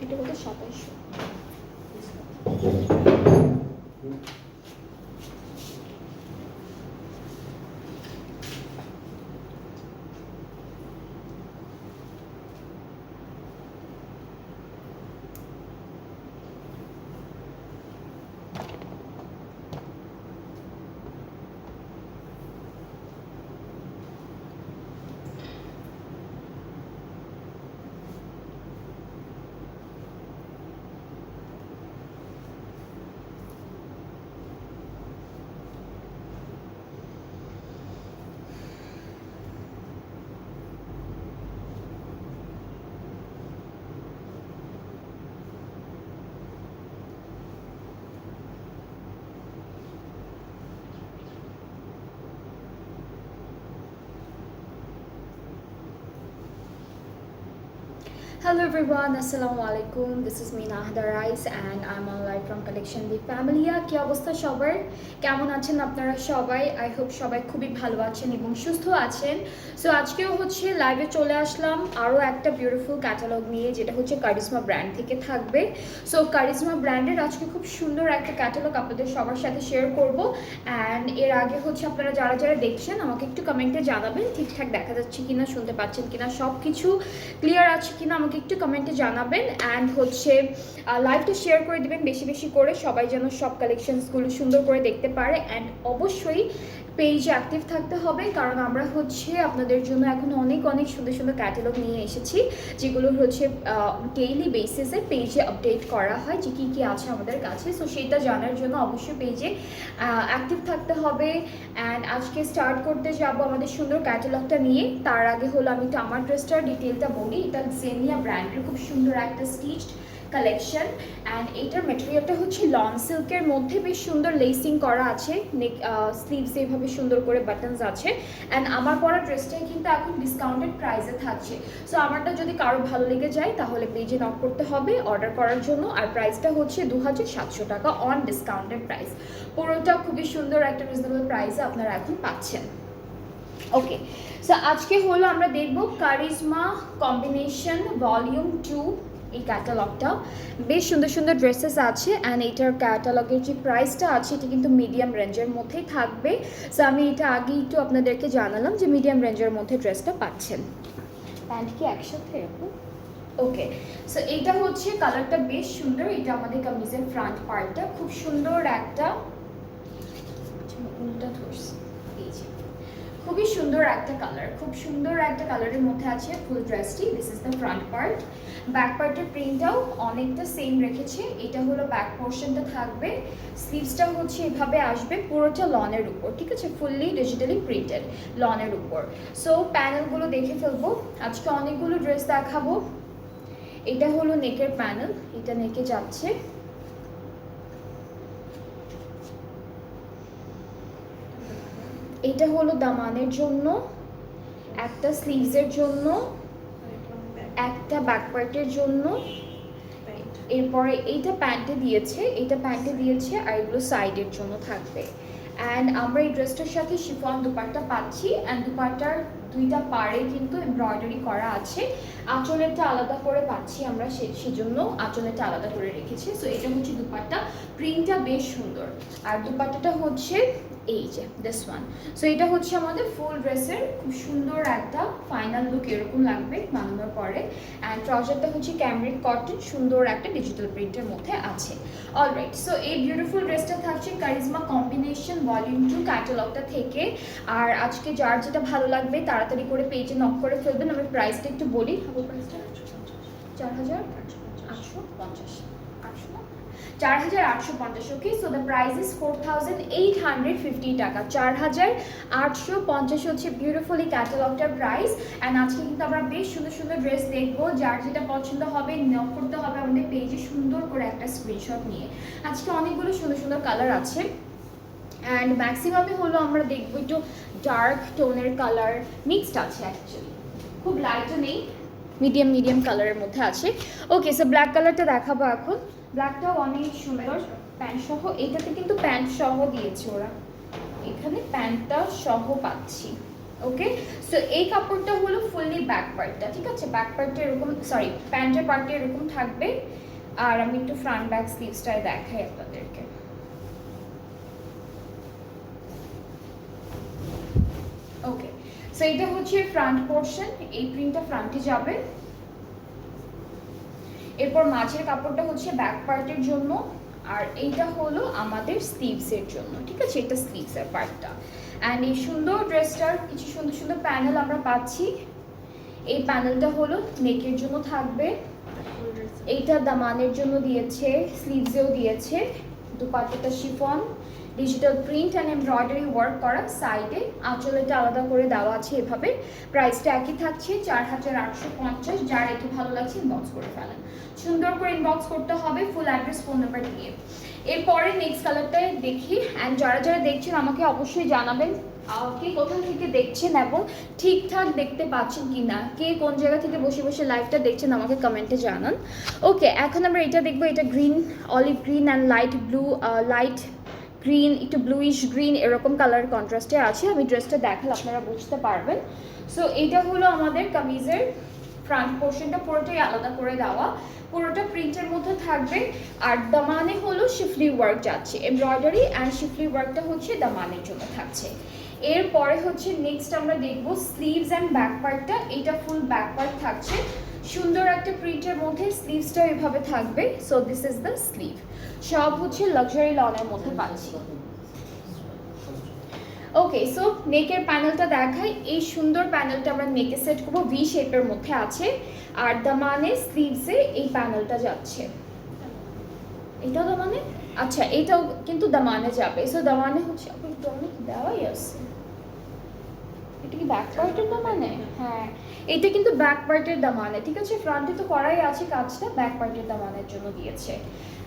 এটা কত 2700। Hello everyone, Assalamualaikum. This is Mina Ahdarais and I'm on live from Collection the Familia. কি অবস্থা সবার? কেমন আছেন আপনারা সবাই? I hope সবাই খুবই ভালো আছেন এবং সুস্থ আছেন। সো আজকেও হচ্ছে লাইভে চলে আসলাম আরও একটা বিউটিফুল ক্যাটালগ নিয়ে, যেটা হচ্ছে কারিজমা ব্র্যান্ড থেকে থাকবে। সো কারিজমা ব্র্যান্ডের আজকে খুব সুন্দর একটা ক্যাটালগ আপনাদের সবার সাথে শেয়ার করব। অ্যান্ড এর আগে হচ্ছে আপনারা যারা যারা দেখছেন আমাকে একটু কমেন্টে জানাবেন ঠিকঠাক দেখা যাচ্ছে কিনা, শুনতে পাচ্ছেন কিনা, সব কিছু ক্লিয়ার আছে কিনা আমাকে একটু কমেন্টে জানাবেন। অ্যান্ড হচ্ছে লাইভটা শেয়ার করে দেবেন বেশি বেশি করে, সবাই যেন সব কালেকশনসগুলো সুন্দর করে দেখতে পারে। অ্যান্ড অবশ্যই পেজে অ্যাক্টিভ থাকতে হবে, কারণ আমরা হচ্ছে আপনাদের জন্য এখন অনেক অনেক সুন্দর সুন্দর ক্যাটালগ নিয়ে এসেছি, যেগুলো হচ্ছে ডেইলি বেসিসে পেজে আপডেট করা হয় যে কী কী আছে আমাদের কাছে। সো সেটা জানার জন্য অবশ্যই পেজে অ্যাক্টিভ থাকতে হবে। অ্যান্ড আজকে স্টার্ট করতে যাব আমাদের সুন্দর ক্যাটালগটা নিয়ে। তার আগে হলো আমি একটু আমার ড্রেসটার ডিটেলটা বলি। এটা জেনিয়া ব্র্যান্ডের খুব সুন্দর একটা স্টিচড কালেকশন। অ্যান্ড এইটার ম্যাটেরিয়ালটা হচ্ছে লং সিল্কের মধ্যে বেশ সুন্দর লেসিং করা আছে, নেক স্লিভস এইভাবে সুন্দর করে বাটনস আছে। অ্যান্ড আমার পরা ড্রেসটাই কিন্তু এখন ডিসকাউন্টেড প্রাইসে থাকছে। সো আমারটা যদি কারো ভালো লেগে যায় তাহলে পেজে নক করতে হবে অর্ডার করার জন্য। আর প্রাইসটা হচ্ছে 2700 টাকা অন ডিসকাউন্টেড প্রাইস। পুরোটা খুবই সুন্দর একটা রিজনেবল প্রাইসে আপনারা এখন পাচ্ছেন। ওকে, সো আজকে হলো আমরা দেখব কারিজমা কম্বিনেশন ভলিউম 2 এই ক্যাটালগটা। বেশ সুন্দর সুন্দর ড্রেসেস আছে। অ্যান্ড এইটার ক্যাটালগের যে প্রাইসটা আছে এটা কিন্তু মিডিয়াম রেঞ্জের মধ্যেই থাকবে। সো আমি এটা আগেই একটু আপনাদেরকে জানালাম যে মিডিয়াম রেঞ্জের মধ্যে ড্রেসটা পাচ্ছেন। প্যান্ট কি একসাথে এরকম? ওকে, সো এইটা হচ্ছে কালারটা বেশ সুন্দর। এটা আমাদের কামিজের ফ্রন্ট পার্টটা খুব সুন্দর একটা উল্টা ধরছে, এই যে খুবই সুন্দর একটা কালার, খুব সুন্দর একটা কালারের মধ্যে আছে ফুল ড্রেসটি। This is the front part. Back পার্টের প্রিন্টটাও অনেকটা সেম রেখেছে। এটা হলো ব্যাক পোর্শনটা থাকবে। স্লিভসটা হচ্ছে এভাবে আসবে পুরোটা লনের উপর, ঠিক আছে, ফুললি ডিজিটালি প্রিন্টেড লনের উপর। সো প্যানেলগুলো দেখে ফেলবো। আজকে অনেকগুলো ড্রেস দেখাবো। এটা হলো নেকের প্যানেল, এটা নেকে যাচ্ছে। এটা হলো দামানের জন্য, একটা স্লিভসের জন্য, একটা ব্যাক পার্টের জন্য, এরপরে এইটা প্যান্টে দিয়েছে, এটা প্যান্টে দিয়েছে, আর এগুলো সাইডের জন্য থাকবে। অ্যান্ড আমরা এই ড্রেসটার সাথে শিফন দুপাট্টা পাচ্ছি। অ্যান্ড দুপাট্টার দুইটা পাড়ে কিন্তু এমব্রয়ডারি করা আছে। আঁচলেরটা আলাদা করে পাচ্ছি আমরা, সেজন্য আঁচলেরটা আলাদা করে রেখেছি। সো এটা হচ্ছে দুপাট্টা, প্রিন্টটা বেশ সুন্দর। আর দুপাট্টাটা হচ্ছে এই যে দিস ওয়ান। সো এটা হচ্ছে আমাদের ফুল ড্রেসের খুব সুন্দর একটা ফাইনাল লুক, এরকম লাগবে বানানোর পরে। অ্যান্ড ট্রাউজারটা হচ্ছে ক্যামরিক কটন, সুন্দর একটা ডিজিটাল প্রিন্টের মধ্যে আছে। অলরাইট, সো এই বিউটিফুল ড্রেসটা থাকছে কারিজমা কম্বিনেশন ভলিউম 2 ক্যাটালগটা থেকে। আর আজকে যার যেটা ভালো লাগবে তাড়াতাড়ি করে পেজে নক করে ফেলবেন। আমি প্রাইসটা একটু বলি। প্রাইসটা 4850, 4850। ওকে, সো দ্য প্রাইস ইজ 4850 টাকা। 4850 হচ্ছে বিউটিফুলি ক্যাটালগটার প্রাইস। অ্যান্ড আজকে কিন্তু আমরা বেশ সুন্দর সুন্দর ড্রেস দেখবো। যার যেটা পছন্দ হবে নক করতে হবে আমাদের পেজে সুন্দর করে একটা স্ক্রিনশট নিয়ে। আজকে অনেকগুলো সুন্দর সুন্দর কালার আছে। অ্যান্ড ম্যাক্সিমামে হলো আমরা দেখবো একটু ডার্ক টোনের কালার মিক্সড আছে, অ্যাকচুয়ালি খুব লাইটও নেই, মিডিয়াম মিডিয়াম কালারের মধ্যে আছে। ওকে, সো ব্ল্যাক কালারটা দেখাবো এখন। ব্ল্যাকটাও অনেক সুন্দর প্যান্ট সহ। এটাতে কিন্তু প্যান্ট সহ দিয়েছে ওরা, এখানে প্যান্টটা সহ পাচ্ছি। ওকে, সো এই কাপড়টা হলো ফুললি ব্যাক পার্টটা, ঠিক আছে? ব্যাক পার্টটা এরকম, সরি প্যান্টের পার্টটা এরকম থাকবে। আর আমি একটু ফ্রন্ট ব্যাক স্লিভসটাই দেখাই আপনাদেরকে। ওকে, সো এটা হচ্ছে ফ্রন্ট পোর্শন, এই প্রিন্টটা ফ্রন্টে যাবে। এরপর মাঝের কাপড়টা হচ্ছে ব্যাক পার্টের জন্য, আর এইটা হলো আমাদের স্লিভসের জন্য, ঠিক আছে? এটা স্লিভসের পার্টটা। অ্যান্ড এই সুন্দর ড্রেসটার কিছু সুন্দর সুন্দর প্যানেল আমরা পাচ্ছি। এই প্যানেলটা হলো নেকের জন্য থাকবে, এইটা দামানের জন্য দিয়েছে, স্লিভসেও দিয়েছে। দুপাট্টাটা chiffon, digital print and embroidery work করা, সাইডে আঁচলটা আলাদা করে দেওয়া আছে এভাবে। প্রাইসটা একই থাকছে 4850। যার একটু ভালো লাগছে ইনবক্স করে ফেলেন, সুন্দর করে ইনবক্স করতে হবে ফুল অ্যাড্রেস ফোন নাম্বার দিয়ে। এরপরে নেক্সট কালারটা দেখি। অ্যান্ড যারা যারা দেখছেন আমাকে অবশ্যই জানাবেন কে কোথা থেকে দেখছেন এবং ঠিকঠাক দেখতে পাচ্ছেন কি না, কে কোন জায়গা থেকে বসে বসে লাইভটা দেখছেন আমাকে কমেন্টে জানান। ওকে, এখন আমরা এটা দেখবো। এটা green, olive green and light blue, light green, একটু ব্লুইশ গ্রিন এরকম কালার কন্ট্রাস্টে আছে। আমি ড্রেসটা দেখালে আপনারা বুঝতে পারবেন। সো এইটা হলো আমাদের কামিজের ফ্রন্ট পোর্শনটা, পুরোটাই আলাদা করে দেওয়া, পুরোটা প্রিন্টের মধ্যে থাকবে। আর দামানে হলো শিফলি ওয়ার্ক যাচ্ছে, এমব্রয়ডারি অ্যান্ড শিফলি ওয়ার্কটা হচ্ছে দামানের জন্য থাকছে। এরপরে হচ্ছে নেক্সট আমরা দেখবো স্লিভস অ্যান্ড ব্যাক পার্টটা। এইটা ফুল ব্যাক পার্ট থাকছে, সুন্দর একটা প্রিন্টের মধ্যে স্লিভসটা এভাবে থাকবে। So this is the sleeve, সব হচ্ছে লাক্সারি লনের মধ্যে পাচ্ছি। ওকে, সো নেকের প্যানেলটা দেখাই। এই সুন্দর প্যানেলটা আমরা নেকে সেট করবো, ভি শেপের মধ্যে আছে। আর দামানে স্লিভসে এই প্যানেলটা যাচ্ছে, এটা দামানে, আচ্ছা এটাও কিন্তু দামানে যাবে। সো দামানে হচ্ছে দেওয়াই আছে, এটা কি ব্যাক পার্টের দামানে? হ্যাঁ, এটা কিন্তু ব্যাক পার্টের দামানে, ঠিক আছে? ফ্রন্টে তো করাই আছে কাজটা, ব্যাক পার্টের দামানের জন্য দিয়েছে।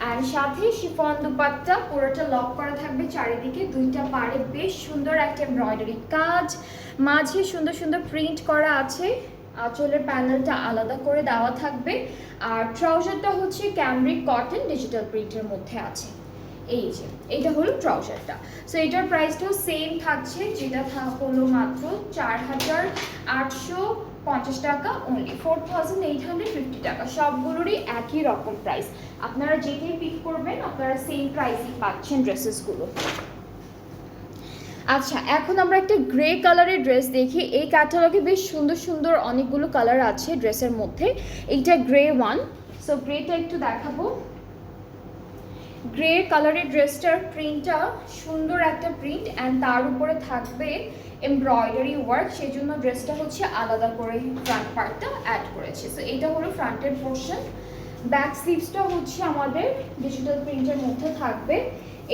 অ্যান্ড সাথে শিফন দুপাট্টা, পুরোটা লক করা থাকবে চারিদিকে, দুইটা পাড়ে বেশ সুন্দর একটা এমব্রয়ডারি কাজ, মাঝে সুন্দর সুন্দর প্রিন্ট করা আছে। আঁচলের প্যানেলটা আলাদা করে দেওয়া থাকবে। আর ট্রাউজারটা হচ্ছে ক্যামব্রিক কটন ডিজিটাল প্রিন্টের মধ্যে আছে। এই যে এটা হলো ট্রাউজারটা। সো এটার প্রাইসটাও সেম থাকছে, যেটা হলো মাত্র 4850 টাকা, অনলি 4850 টাকা। সবগুলোরই একই রকম প্রাইস, আপনারা যেটাই পিক করবেন আপনারা সেম প্রাইসই পাচ্ছেন ড্রেসেসগুলো। আচ্ছা, এখন আমরা একটা গ্রে কালারের ড্রেস দেখি। এই ক্যাটালগে বেশ সুন্দর সুন্দর অনেকগুলো কালার আছে ড্রেসের মধ্যে, এইটা গ্রে ওয়ান। সো গ্রেটা একটু দেখাবো। গ্রে কালারের ড্রেসটার প্রিন্টটা সুন্দর একটা প্রিন্ট, অ্যান্ড তার উপরে থাকবে এমব্রয়ডারি ওয়ার্ক, সেই জন্য ড্রেসটা হচ্ছে আলাদা করে ফ্রন্ট পার্টটা অ্যাড করেছে। সো এটা হলো ফ্রন্টের পোর্শন। ব্যাক স্লিভসটা হচ্ছে আমাদের ডিজিটাল প্রিন্টের মধ্যে থাকবে।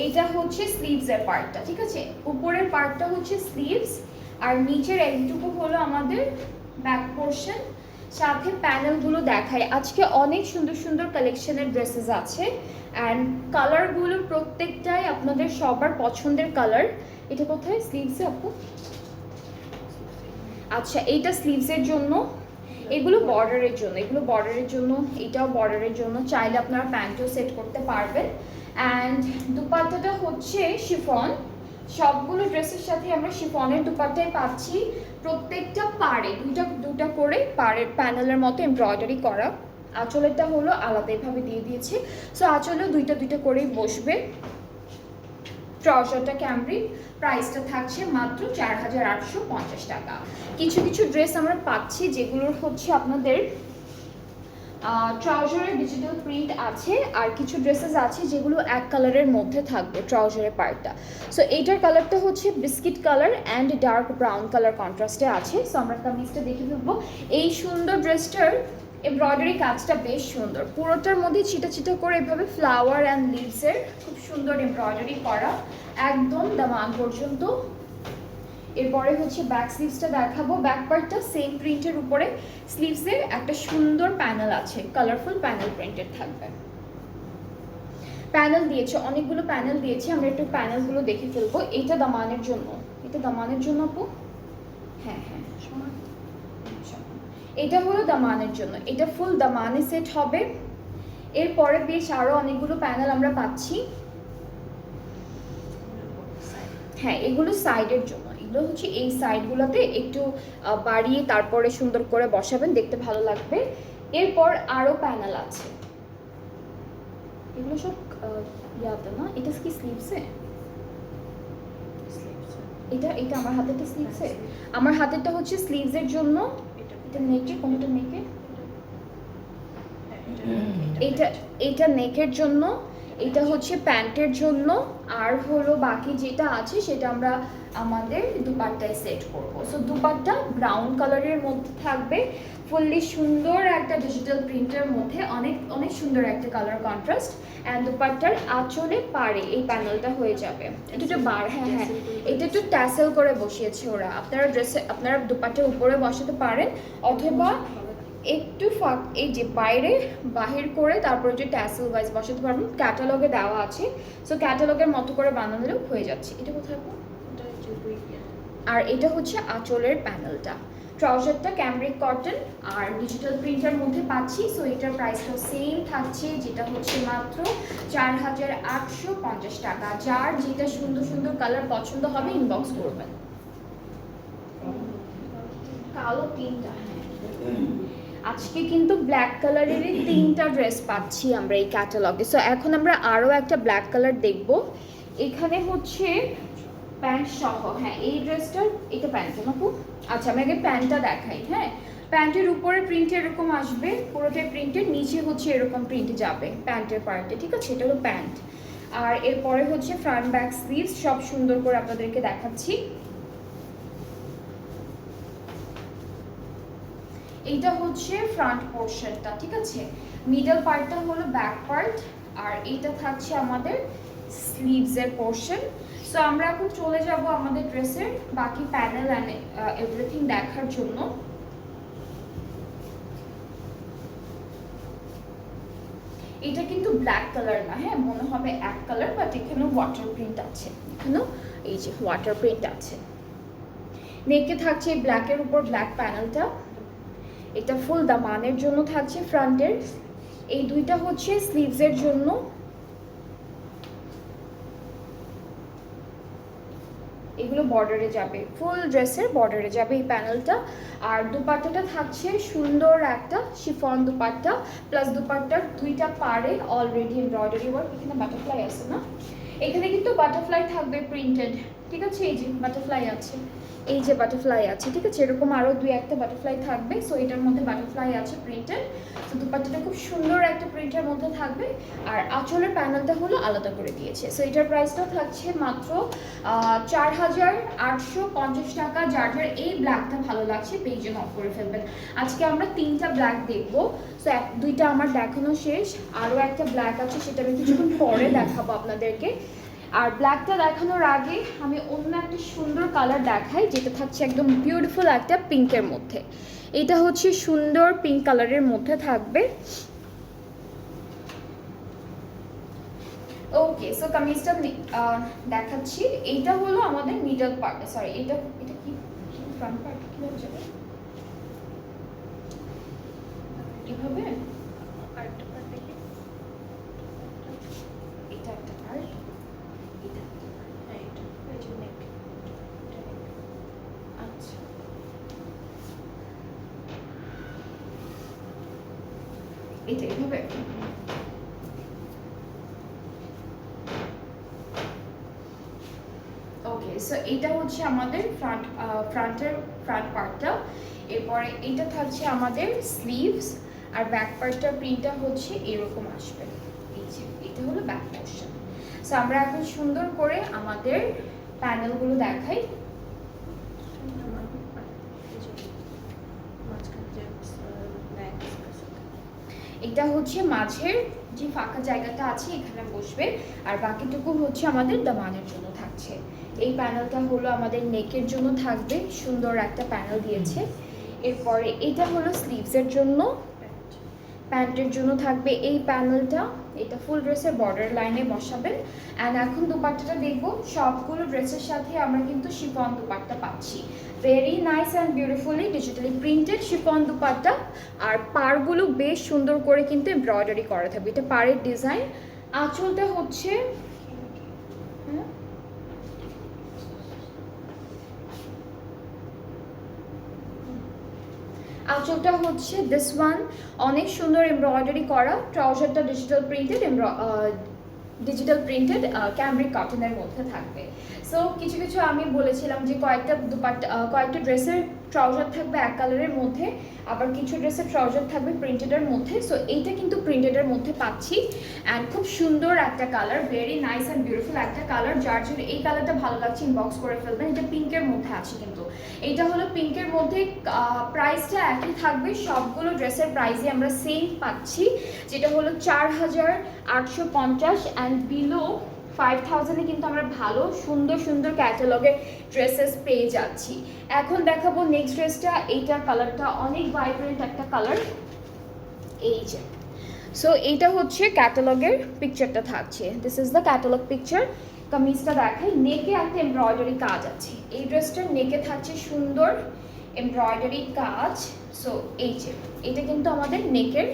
এইটা হচ্ছে স্লিভসের পার্টটা, ঠিক আছে? উপরের পার্টটা হচ্ছে স্লিভস, আর নিচের এইটুকু হলো আমাদের ব্যাক পোর্শন। সাথে প্যানেলগুলো দেখায়, আজকে অনেক সুন্দর সুন্দর কালেকশনের ড্রেসেস আছে। অ্যান্ড কালারগুলো প্রত্যেকটাই আপনাদের সবার পছন্দের কালার। এটা কোথায় স্লিভসে আপু? আচ্ছা, এইটা স্লিভসের জন্য, এগুলো বর্ডারের জন্য, এগুলো বর্ডারের জন্য, এটাও বর্ডারের জন্য। চাইলে আপনারা প্যান্টও সেট করতে পারবেন। অ্যান্ড দুপাট্টাটা হচ্ছে শিফন, সবগুলো ড্রেসের সাথে আমরা শিফনের দুপাট্টাই পাচ্ছি। প্রত্যেকটা পাড়ে দুটা দুটা করে পাড়ের প্যানেলের মতো এমব্রয়ডারি করা। আঁচলেরটা হলো আলাদা এভাবে দিয়ে দিয়েছে, সো আঁচলেও দুইটা দুইটা করেই বসবে। ট্রাউজারটা ক্যামব্রিক, প্রাইসটা থাকছে মাত্র 4850 টাকা। কিছু কিছু ড্রেস আমরা পাচ্ছি যেগুলোর হচ্ছে আপনাদের ট্রাউজারের ডিজিটাল প্রিন্ট আছে, আর কিছু ড্রেসেস আছে যেগুলো এক কালারের মধ্যে থাকবে ট্রাউজারের পার্টটা। সো এইটার কালারটা হচ্ছে biscuit colour and dark brown colour কন্ট্রাস্টে আছে। সো আমরা কামিজটা দেখে ফেলবো। এই সুন্দর ড্রেসটার এমব্রয়ডারি কাজটা বেশ সুন্দর, পুরোটার মধ্যে ছিটা ছিটা করে এভাবে ফ্লাওয়ার অ্যান্ড লিভসের খুব সুন্দর এমব্রয়ডারি করা একদম দামান পর্যন্ত। এরপরে হচ্ছে ব্যাক স্লিভসটা দেখাবো। ব্যাক পার্টটা সেম প্রিন্টের উপরে, স্লিভসের একটা সুন্দর প্যানেল আছে, কালারফুল প্যানেল প্রিন্টেড থাকবে। প্যানেল দিয়েছে, অনেকগুলো প্যানেল দিয়েছে, আমরা একটু প্যানেলগুলো দেখে ফেলবো। এটা দামানের জন্য, এটা দামানের জন্য আপু, হ্যাঁ হ্যাঁ, এটা হলো দামানের জন্য, এটা ফুল দামানে সেট হবে। এরপরে বেশ আরো অনেকগুলো প্যানেল আমরা পাচ্ছি। হ্যাঁ, এগুলো সাইডের জন্য, এগুলো হচ্ছে এই সাইডগুলোতে একটু বাড়িয়ে তারপরে সুন্দর করে বসাবেন, দেখতে ভালো লাগবে। এরপর আরও প্যানেল আছে, এগুলো সব ইয়াতে না, এটা কি স্লিভসে? এটা এটা আমার হাতেরটা স্লিভসে, আমার হাতেরটা হচ্ছে স্লিভসের জন্য, এটা নেকে, কোনটা নেকে? এটা এটা নেকের জন্য, এটা হচ্ছে প্যান্টের জন্য, আর হলো বাকি যেটা আছে সেটা আমরা আমাদের দুপাট্টায় সেট করব। সো দুপাট্টা ব্রাউন কালারের মধ্যে থাকবে, ফুললি সুন্দর একটা ডিজিটাল প্রিন্টের মধ্যে, অনেক অনেক সুন্দর একটা কালার কন্ট্রাস্ট। অ্যান্ড দুপাট্টার আঁচলে পাড়ে এই প্যানেলটা হয়ে যাবে, এটা একটু হ্যাঁ হ্যাঁ, এটা একটু ট্যাসেল করে বসিয়েছে ওরা। আপনারা ড্রেসে, আপনারা দুপাট্টার উপরে বসাতে পারেন, অথবা একটু ফাঁক এই যে বাইরে বাহির করে তারপরে যে ট্যাসেল ওয়াইজ বসাতে পারবেন, ক্যাটালগে দেওয়া আছে। সো ক্যাটালগের মতো করে বানালেও হয়ে যাচ্ছে। এটা কোথায়? আর এটা হচ্ছে আঁচলের প্যানেলটা। ট্রাউজারটা ক্যামব্রিক কটন আর ডিজিটাল প্রিন্টের মধ্যে পাচ্ছি। সো এটার প্রাইসটাও সেম থাকছে, যেটা হচ্ছে মাত্র 4850 টাকা। যার যেটা সুন্দর সুন্দর কালার পছন্দ হবে ইনবক্স করবেন। কালো তিনটা, আজকে কিন্তু ব্ল্যাক কালারেরই 3টা ড্রেস পাচ্ছি আমরা এই ক্যাটালগে। সো এখন আমরা আরও একটা ব্ল্যাক কালার দেখব। এখানে হচ্ছে প্যান্ট সহ, হ্যাঁ এই ড্রেসটার, এটা প্যান্ট নাকু। আচ্ছা আমি আগে প্যান্টটা দেখাই। হ্যাঁ, প্যান্টের উপরে প্রিন্ট এরকম আসবে, পুরোটাই প্রিন্টের, নিচে হচ্ছে এরকম প্রিন্ট যাবে প্যান্টের পার্টে, ঠিক আছে? এটা হলো প্যান্ট। আর এরপরে হচ্ছে ফ্রন্ট ব্যাক স্লিভস সব সুন্দর করে আপনাদেরকে দেখাচ্ছি। এইটা হচ্ছে ফ্রন্ট পোর্শনটা, ঠিক আছে? মিডল পার্টটা হলো ব্যাক পার্ট, আর এইটা থাকছে আমাদের স্লিভসের পোর্শন। সো আমরা এখন চলে যাব আমাদের ড্রেসের বাকি প্যানেল অ্যান্ড এভরিথিং দেখার জন্য। এটা কিন্তু ব্ল্যাক কালার না, হ্যাঁ মনে হবে এক কালার, বাট এখানেও ওয়াটার প্রিন্ট আছে, এখানেও এই যে ওয়াটার প্রিন্ট আছে। নেকে থাকছে ব্ল্যাকের উপর ব্ল্যাক প্যানেলটা, এটা ফুল দামানের জন্য থাকছে ফ্রন্টের। এই দুইটা হচ্ছে স্লিভসের জন্য। এগুলো বর্ডারে যাবে, ফুল ড্রেসের বর্ডারে যাবে এই প্যানেলটা। আর দুপাট্টাটা থাকছে সুন্দর একটা শিফন দুপাট্টা, প্লাস দুপাট্টার দুইটা পাড়ে অলরেডি এমব্রয়ডারি ওয়ার্ক। এখানে বাটারফ্লাই আছে না, এখানে কিন্তু বাটারফ্লাই থাকবে প্রিন্টেড, ঠিক আছে? এই যে বাটারফ্লাই আছে, এই যে বাটারফ্লাই আছে, ঠিক আছে? এরকম আরও দুই একটা বাটারফ্লাই থাকবে। সো এটার মধ্যে বাটারফ্লাই আছে প্রিন্টেড। তো দুপাট্টাটা খুব সুন্দর একটা প্রিন্টের মধ্যে থাকবে। আর আঁচলের প্যানেলটা হলো আলাদা করে দিয়েছে। সো এটার প্রাইসটা থাকছে মাত্র 4850 টাকা। যার যার এই ব্ল্যাকটা ভালো লাগছে পেজে অফ করে ফেলবেন। আজকে আমরা 3টা ব্ল্যাক দেখবো। সো দুইটা আমার দেখানো শেষ, আরও একটা ব্ল্যাক আছে, সেটা আমি কিছুক্ষণ পরে দেখাবো আপনাদেরকে। আর ব্ল্যাকটা দেখানোর আগে আমি অন্য একটা সুন্দর কালার দেখাই, যেটা থাকছে একদম বিউটিফুল একটা পিঙ্কের মধ্যে। এটা হচ্ছে সুন্দর পিঙ্ক কালারের মধ্যে থাকবে। ওকে, সো কামিজটা দেখাচ্ছি। এইটা হলো আমাদের মিডল পার্ট, সরি এটা এটা কি ফ্রন্ট পার্ট, কিভাবে যাবে এভাবে? আরেকটা পার্ট দেখি, এটা একটা পার্ট, এটা আচ্ছা এটা এভাবে। ওকে, সো এটা হচ্ছে আমাদের ফ্রন্টের ফ্রন্ট পার্টটা। এরপরে এটা থাকছে আমাদের স্লিভস, আর ব্যাক পার্টটার প্রিন্টটা হচ্ছে এরকম আসবে। এই যে এটা হলো ব্যাক পোর্শন। সো আমরা এখন সুন্দর করে আমাদের প্যানেলগুলো দেখাই। এটা হচ্ছে মাঝের যে ফাঁকা জায়গাটা আছে এখানে বসবে, আর বাকিটুকু হচ্ছে আমাদের দামানের জন্য থাকছে। এই প্যানেলটা হলো আমাদের নেকের জন্য থাকবে, সুন্দর একটা প্যানেল দিয়েছে। এরপরে এটা হলো স্লিভসের জন্য, প্যান্টের জন্য থাকবে এই প্যানেলটা। এটা ফুল ড্রেসের বর্ডার লাইনে বসাবেন। অ্যান্ড এখন দুপাট্টাটা দেখবো। সবগুলো ড্রেসের সাথে আমরা কিন্তু শিফন দুপাট্টা পাচ্ছি, very nice and beautifully digitally printed chiffon dupatta. আর পাড়গুলো বেশ সুন্দর করে কিন্তু এমব্রয়ডারি করা থাকবে, এটা পাড়ের ডিজাইন। আঁচলটা হচ্ছে আঁচলটা হচ্ছে দিস ওয়ান, অনেক সুন্দর এমব্রয়ডারি করা, ট্রাউজারটা ডিজিটাল প্রিন্টেড ক্যামব্রিক কটনের মধ্যে থাকবে। সো কিছু কিছু আমি বলেছিলাম যে কয়েকটা ড্রেসের ট্রাউজার থাকবে এক কালারের মধ্যে, আবার কিছু ড্রেসের ট্রাউজার থাকবে প্রিন্টেডের মধ্যে। সো এইটা কিন্তু প্রিন্টেডের মধ্যে পাচ্ছি, অ্যান্ড খুব সুন্দর একটা colour, very nice and beautiful একটা কালার। যার জন্য এই কালারটা ভালো লাগছে ইনবক্স করে ফেলবেন। এটা পিঙ্কের মধ্যে আছে, কিন্তু এইটা হলো পিঙ্কের মধ্যে। প্রাইসটা একই থাকবে, সবগুলো ড্রেসের প্রাইসে আমরা সেম পাচ্ছি, যেটা হলো 4850 অ্যান্ড বিলো 5000-এ কিন্তু আমরা ভালো সুন্দর সুন্দর ক্যাটালগের ড্রেসেস পেয়ে যাচ্ছি। এখন দেখাবো নেক্সট ড্রেসটা। এইটার কালারটা অনেক ভাইব্রেন্ট একটা কালার, এই যে। সো এইটা হচ্ছে ক্যাটালগের পিকচারটা থাকছে, this is the catalogue picture. কামিজটা দেখাই, নেকে একটা এমব্রয়ডারি কাজ আছে, এই ড্রেসটার নেকে থাকছে সুন্দর এমব্রয়ডারি কাজ। সো এই যে, এটা কিন্তু আমাদের নেকের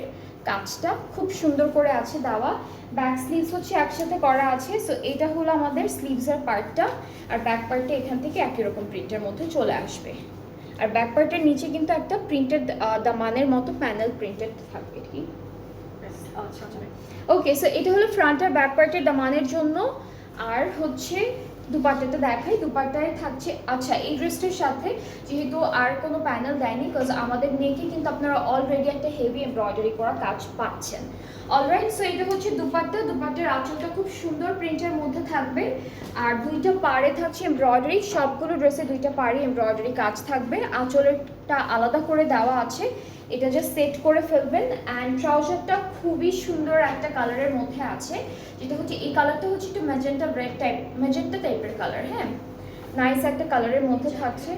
কাজটা খুব সুন্দর করে আছে দেওয়া। ব্যাক স্লিভস হচ্ছে একসাথে করা আছে। সো এটা হলো আমাদের স্লিভসের পার্টটা, আর ব্যাক পার্টটা এখান থেকে একই রকম প্রিন্টের মধ্যে চলে আসবে। আর ব্যাক পার্টের নিচে কিন্তু একটা প্রিন্টেড দামানের মতো প্যানেল প্রিন্টেড থাকবে, ঠিক? আচ্ছা, ওকে। সো এটা হলো ফ্রন্ট আর ব্যাক পার্টের দামানের জন্য। আর হচ্ছে দুপাট্টাটা দেখাই, দুপাট্টায় থাকছে, আচ্ছা এই ড্রেসটার সাথে যেহেতু আর কোনো প্যানেল দেয়নি, বিকজ আমাদের নেকে কিন্তু আপনারা অলরেডি একটা হেভি এমব্রয়ডারি করা কাজ পাচ্ছেন। অলরাইট, সো এটা হচ্ছে দুপাট্টা, দুপাট্টার আঁচলটা খুব সুন্দর প্রিন্টের মধ্যে থাকবে, আর দুইটা পাড়ে থাকছে এমব্রয়ডারি, সবগুলো ড্রেসে দুইটা পাড়ে এমব্রয়ডারি কাজ থাকবে। আঁচলেরটা আলাদা করে দেওয়া আছে, এটা জাস্ট সেট করে ফেলবেন। অ্যান্ড ট্রাউজারটা খুবই সুন্দর একটা কালারের মধ্যে আছে, যেটা হচ্ছে এই কালারটা হচ্ছে একটু ম্যাজেন্টা টাইপের কালার। হ্যাঁ, নাইস একটা কালারের মধ্যে থাকছে,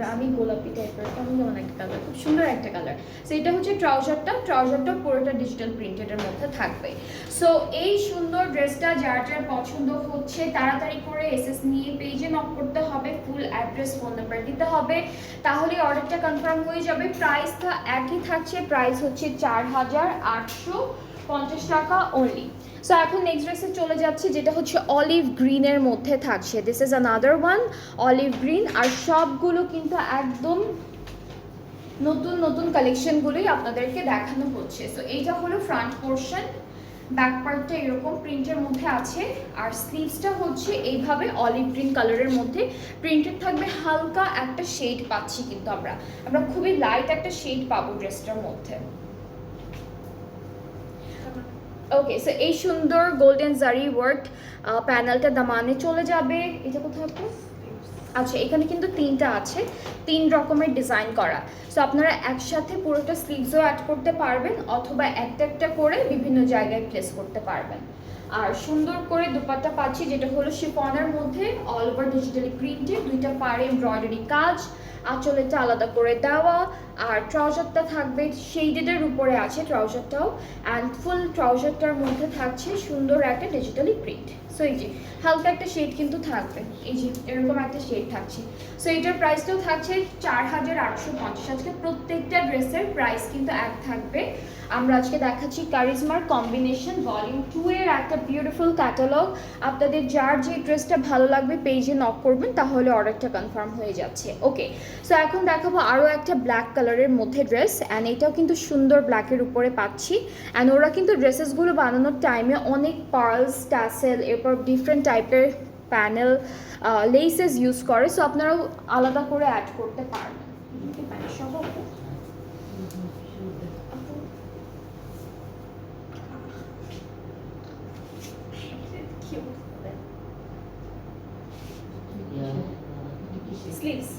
রানী গোলাপি টাইপের, কেমন যেমন একটা কালার, খুব সুন্দর একটা কালার। সো এটা হচ্ছে ট্রাউজারটা পুরোটা ডিজিটাল প্রিন্টেডের মধ্যে থাকবে। সো এই সুন্দর ড্রেসটা যার যার পছন্দ হচ্ছে তাড়াতাড়ি করে এসএস নিয়ে পেজে নক করতে হবে, ফুল অ্যাড্রেস ফোন নাম্বার দিতে হবে, তাহলে অর্ডারটা কনফার্ম হয়ে যাবে। প্রাইসটা একই থাকছে, প্রাইস হচ্ছে 4850 টাকা অনলি। সো এখন নেক্সট ড্রেসে চলে যাচ্ছি, যেটা হচ্ছে অলিভ গ্রিনের মধ্যে থাকছে, this is another one olive green. আর সবগুলো কিন্তু একদম নতুন নতুন কালেকশনগুলোই আপনাদেরকে দেখানো হচ্ছে। সো এইটা হলো ফ্রন্ট পোর্শন, ব্যাক পার্টটা এরকম প্রিন্টের মধ্যে আছে, আর স্লিভসটা হচ্ছে এইভাবে অলিভ গ্রিন কালারের মধ্যে প্রিন্টেড থাকবে। হালকা একটা শেড পাচ্ছি, কিন্তু আমরা খুবই লাইট একটা শেড পাবো ড্রেসটার মধ্যে। ওকে, সো এই সুন্দর গোল্ডেন জারি ওয়ার্ক প্যানেলটা দামানে চলে যাবে। এটা কোথায় আপু? আচ্ছা, এখানে কিন্তু তিনটা আছে, 3 রকমের ডিজাইন করা। সো আপনারা একসাথে পুরোটা স্লিভসও অ্যাড করতে পারবেন, অথবা একটা একটা করে বিভিন্ন জায়গায় প্লেস করতে পারবেন। আর সুন্দর করে দুপাট্টা পাচ্ছি, যেটা হলো শিফনের মধ্যে অল ওভার ডিজিটালি প্রিন্টেড, দুইটা পাড়ে এমব্রয়ডারি কাজ, আঁচলেরটা আলাদা করে দেওয়া, আর ট্রাউজারটা থাকবে শেডেডের উপরে আছে ট্রাউজারটাও, অ্যান্ড ফুল ট্রাউজারটার মধ্যে থাকছে সুন্দর একটা ডিজিটালি প্রিন্ট। সো এই যে হালকা একটা শেড কিন্তু থাকবে, এই যে এরকম একটা শেড থাকছে। সো এটার প্রাইসটাও থাকছে 4850। আজকে প্রত্যেকটা ড্রেসের প্রাইস কিন্তু এক থাকবে। আমরা আজকে দেখাচ্ছি কারিজমার কম্বিনেশন ভলিউম 2 এর একটা বিউটিফুল ক্যাটালগ। আপনাদের যার যে ড্রেসটা ভালো লাগবে পেজে নক করবেন, তাহলে অর্ডারটা কনফার্ম হয়ে যাচ্ছে। ওকে, সো এখন দেখাবো আরও একটা ব্ল্যাক কালারের মধ্যে ড্রেস, অ্যান্ড এটাও কিন্তু সুন্দর ব্ল্যাকের উপরে পাচ্ছি। অ্যান্ড ওরা কিন্তু ড্রেসেসগুলো বানানোর টাইমে অনেক পার্লস, ট্যাসেল, এরপর ডিফারেন্ট টাইপের প্যানেল, লেসেস ইউজ করে। সো আপনারাও আলাদা করে অ্যাড করতে পারবেন। স্লিভস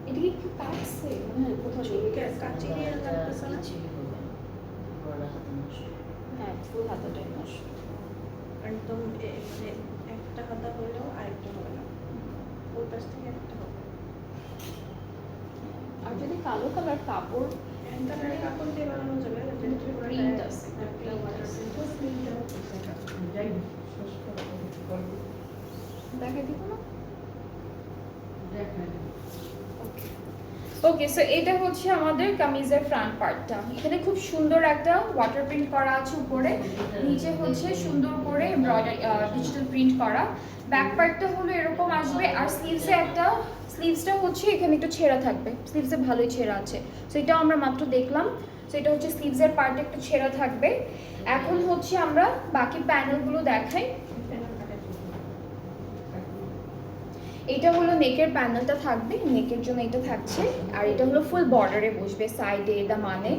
এটা কি একটু কাটছে, কোথাও কাটছে, হ্যাঁ ফুল হাতাটাই নষ্ট একদম, মানে একটা হাতা হলেও আরেকটা হবে না, ওই পাশ থেকে একটা হবে। আর যদি কালো কালার কাপড়, কালারের কাপড় দিয়ে বানানো যাবে, প্রিন্ট আছে, দেখা দিব না। ওকে, সো এটা হচ্ছে আমাদের কামিজের ফ্রন্ট পার্টটা। এখানে খুব সুন্দর একটা ওয়াটার প্রিন্ট করা আছে উপরে, নিচে হচ্ছে সুন্দর করে ডিজিটাল প্রিন্ট করা। ব্যাক পার্টটা হলো এরকম আসবে, আর স্লিভসে একটা স্লিভসটা হচ্ছে এখানে একটু ছেঁড়া থাকবে, স্লিভসে ভালোই ছেঁড়া আছে। সো এটাও আমরা মাত্র দেখলাম। সো এটা হচ্ছে স্লিভসের পার্টে একটু ছেঁড়া থাকবে। এখন হচ্ছে আমরা বাকি প্যানেলগুলো দেখাই। এটা হলো নেকের প্যানেলটা থাকবে, নেকের জন্য এটা থাকছে। আর এটা হলো ফুল বর্ডারে বসবে সাইডে দামানে।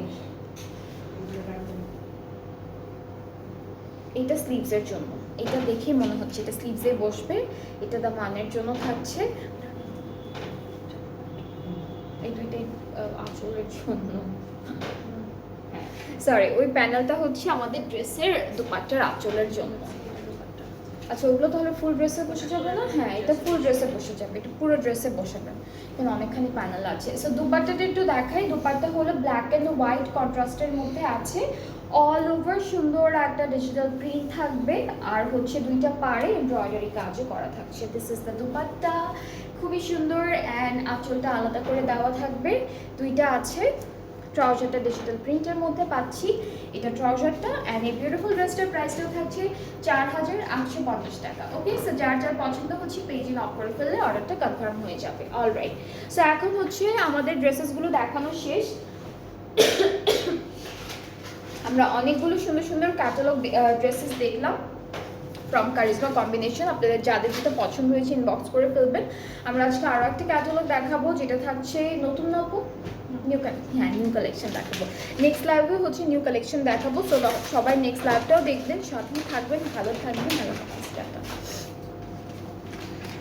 এটা স্লিভসের জন্য, এটা দেখে মনে হচ্ছে এটা স্লিভসে বসবে। এটা দামানের জন্য থাকছে। এই দুইটাই আঁচলের জন্য। সরি, ওই প্যানেলটা হচ্ছে আমাদের ড্রেসের দুপাট্টার আঁচলের জন্য। আচ্ছা, ওগুলো তাহলে ফুল ড্রেসে বসে যাবে না? হ্যাঁ, এটা ফুল ড্রেসে বসে যাবে, এটা পুরো ড্রেসে বসাবে, কারণ অনেকখানি প্যানেল আছে। সো দুপাট্টাটা একটু দেখাই। দুপাট্টা হলো ব্ল্যাক অ্যান্ড হোয়াইট কন্ট্রাস্টের মধ্যে আছে। অল ওভার সুন্দর একটা ডিজিটাল প্রিন্ট থাকবে, আর হচ্ছে দুইটা পাড়ে এমব্রয়ডারি কাজও করা থাকছে। দিস ইজ দ্য দুপাট্টা, খুবই সুন্দর। অ্যান্ড আঁচলটা আলাদা করে দেওয়া থাকবে, দুইটা আছে। ট্রাউজারটা ডিজিটাল প্রিন্টের মধ্যে পাচ্ছি, এটা ট্রাউজারটা। অ্যান্ড এই বিউটিফুল ড্রেসটার প্রাইসটাও থাকছে 4850 টাকা। ওকে, সো যার যার পছন্দ হচ্ছে পেজে নক করে ফেললে অর্ডারটা কনফার্ম হয়ে যাবে। অলরাইট, সো এখন হচ্ছে আমাদের ড্রেসেসগুলো দেখানো শেষ। আমরা অনেকগুলো সুন্দর সুন্দর ক্যাটালগ ড্রেসেস দেখলাম ফ্রম কারিজমা কম্বিনেশন। আপনাদের যাদের যেটা পছন্দ হয়েছে ইনবক্স করে ফেলবেন। আমরা আজকে আরও একটা ক্যাটালগ দেখাবো, যেটা থাকছে নতুন নিউ কালেকশন দেখাবো। নেক্সট লাইভে হচ্ছে নিউ কালেকশন দেখাবো। সো সবাই নেক্সট লাইভটাও দেখবেন, সাথে থাকবেন, ভালো থাকবেন।